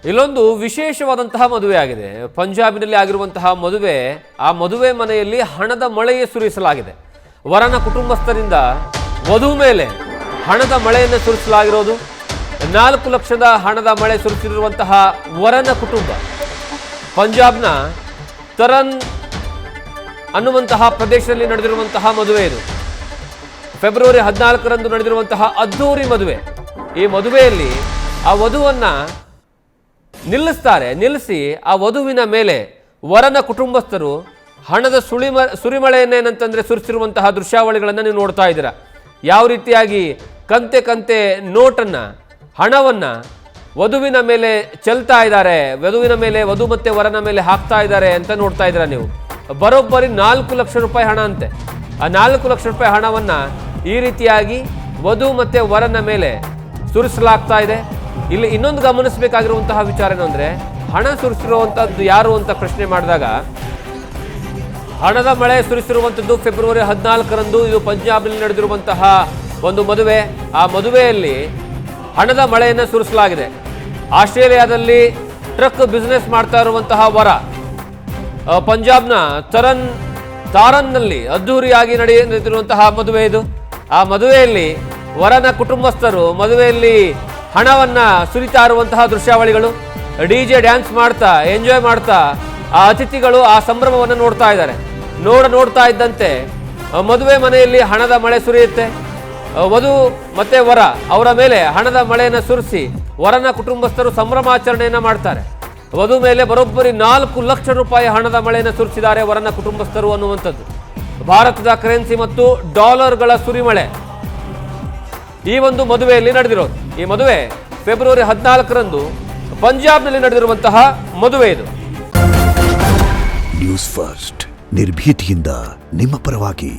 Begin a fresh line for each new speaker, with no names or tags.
ಇಲ್ಲೊಂದು ವಿಶೇಷವಾದಂತಹ ಮದುವೆ ಆಗಿದೆ. ಪಂಜಾಬಿನಲ್ಲಿ ಆಗಿರುವಂತಹ ಮದುವೆ. ಆ ಮದುವೆ ಮನೆಯಲ್ಲಿ ಹಣದ ಮಳೆಯೇ ಸುರಿಸಲಾಗಿದೆ. ವರನ ಕುಟುಂಬಸ್ಥರಿಂದ ವಧು ಮೇಲೆ ಹಣದ ಮಳೆಯನ್ನು ಸುರಿಸಲಾಗಿರೋದು. 4 ಲಕ್ಷದ ಹಣದ ಮಳೆ ಸುರಿಸಿರುವಂತಹ ವರನ ಕುಟುಂಬ ಪಂಜಾಬ್ನ ತರನ್ ಅನ್ನುವಂತಹ ಪ್ರದೇಶದಲ್ಲಿ ನಡೆದಿರುವಂತಹ ಮದುವೆ ಇದು. ಫೆಬ್ರವರಿ 14ರಂದು ನಡೆದಿರುವಂತಹ ಅದ್ದೂರಿ ಮದುವೆ. ಈ ಮದುವೆಯಲ್ಲಿ ಆ ವಧುವನ್ನ ನಿಲ್ಲಿಸಿ ಆ ವಧುವಿನ ಮೇಲೆ ವರನ ಕುಟುಂಬಸ್ಥರು ಹಣದ ಸುರಿಮಳೆಯನ್ನೇನಂತಂದ್ರೆ ಸುರಿಸಿರುವಂತಹ ದೃಶ್ಯಾವಳಿಗಳನ್ನು ನೀವು ನೋಡ್ತಾ ಇದ್ದೀರಾ. ಯಾವ ರೀತಿಯಾಗಿ ಕಂತೆ ನೋಟನ್ನ ಹಣವನ್ನ ವಧುವಿನ ಮೇಲೆ ಚೆಲ್ತಾ ಇದ್ದಾರೆ, ವಧುವಿನ ಮೇಲೆ ವಧು ಮತ್ತೆ ವರನ ಮೇಲೆ ಹಾಕ್ತಾ ಇದ್ದಾರೆ ಅಂತ ನೋಡ್ತಾ ಇದ್ದೀರಾ ನೀವು. ಬರೋಬ್ಬರಿ 4 ಲಕ್ಷ ರೂಪಾಯಿ ಹಣ ಅಂತೆ. ಆ 4 ಲಕ್ಷ ರೂಪಾಯಿ ಹಣವನ್ನ ಈ ರೀತಿಯಾಗಿ ವಧು ಮತ್ತೆ ವರನ ಮೇಲೆ ಸುರಿಸಲಾಗ್ತಾ ಇದೆ. ಇಲ್ಲಿ ಇನ್ನೊಂದು ಗಮನಿಸಬೇಕಾಗಿರುವಂತಹ ವಿಚಾರ ಏನಂದ್ರೆ, ಹಣ ಸುರಿಸಿರುವಂತಹದ್ದು ಯಾರು ಅಂತ ಪ್ರಶ್ನೆ ಮಾಡಿದಾಗ, ಹಣದ ಮಳೆ ಸುರಿಸಿರುವಂಥದ್ದು ಫೆಬ್ರವರಿ 14ರಂದು ಇದು ಪಂಜಾಬ್ನಲ್ಲಿ ನಡೆದಿರುವಂತಹ ಒಂದು ಮದುವೆ. ಆ ಮದುವೆಯಲ್ಲಿ ಹಣದ ಮಳೆಯನ್ನು ಸುರಿಸಲಾಗಿದೆ. ಆಸ್ಟ್ರೇಲಿಯಾದಲ್ಲಿ ಟ್ರಕ್ ಬಿಸ್ನೆಸ್ ಮಾಡ್ತಾ ಇರುವಂತಹ ವರ ಪಂಜಾಬ್ನ ತಾರನ್ನಲ್ಲಿ ಅದ್ದೂರಿಯಾಗಿ ನಡೆಯುತ್ತಿರುವಂತಹ ಮದುವೆ ಇದು. ಆ ಮದುವೆಯಲ್ಲಿ ವರನ ಕುಟುಂಬಸ್ಥರು ಮದುವೆಯಲ್ಲಿ ಹಣವನ್ನ ಸುರಿತಾ ಇರುವಂತಹ ದೃಶ್ಯಾವಳಿಗಳು, DJ ಡ್ಯಾನ್ಸ್ ಮಾಡ್ತಾ ಎಂಜಾಯ್ ಮಾಡ್ತಾ ಆ ಅತಿಥಿಗಳು ಆ ಸಂಭ್ರಮವನ್ನು ನೋಡ್ತಾ ಇದ್ದಾರೆ. ನೋಡ್ತಾ ಇದ್ದಂತೆ ಮದುವೆ ಮನೆಯಲ್ಲಿ ಹಣದ ಮಳೆ ಸುರಿಯುತ್ತೆ. ವಧು ಮತ್ತೆ ವರ ಅವರ ಮೇಲೆ ಹಣದ ಮಳೆಯನ್ನು ಸುರಿಸಿ ವರನ ಕುಟುಂಬಸ್ಥರು ಸಂಭ್ರಮಾಚರಣೆಯನ್ನು ಮಾಡ್ತಾರೆ. ವಧು ಮೇಲೆ ಬರೋಬ್ಬರಿ 4 ಲಕ್ಷ ರೂಪಾಯಿ ಹಣದ ಮಳೆಯನ್ನು ಸುರಿಸಿದ್ದಾರೆ ವರನ ಕುಟುಂಬಸ್ಥರು ಅನ್ನುವಂಥದ್ದು. ಭಾರತದ ಕರೆನ್ಸಿ ಮತ್ತು ಡಾಲರ್ಗಳ ಸುರಿಮಳೆ ಈ ಒಂದು ಮದುವೆಯಲ್ಲಿ ನಡೆದಿರೋದು. ಈ ಮದುವೆ ಫೆಬ್ರವರಿ 14ರಂದು ಪಂಜಾಬ್ನಲ್ಲಿ ನಡೆದಿರುವಂತಹ ಮದುವೆ ಇದು.
ನ್ಯೂಸ್ ಫಸ್ಟ್ ನಿರ್ಭೀತಿಯಿಂದ ನಿಮ್ಮ ಪರವಾಗಿ.